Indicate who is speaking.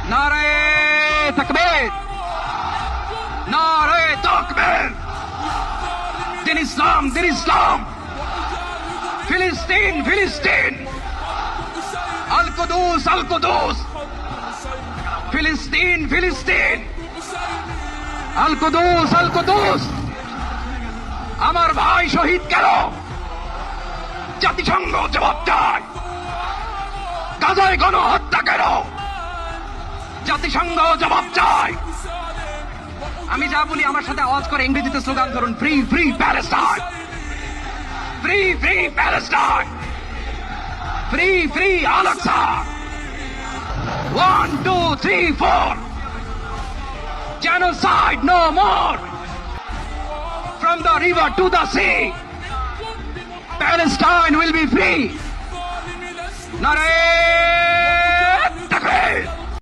Speaker 1: নারে তাকবীর, নারে তাকবীর। দিন ইসলাম, দিন ইসলাম। ফিলিস্তিন, ফিলিস্তিন। আল কুদুস, আল কুদুস। ফিলিস্তিন, ফিলিস্তিন। আল কুদুস, আল কুদুস। আমার ভাই শহীদ কেন? জাতিসংঘ জবাব চায়। গাজায় গণহত্যা কেন? জাতিসংঘ জবাব চায়। আমি যা বলি আমার সাথে আওয়াজ করে ইংরেজিতে স্লোগান করুন, free free Palestine, free free Palestine, free free Al Aqsa. 1 2 3 4, genocide no more. From the river to the sea, Palestine will be free. Nare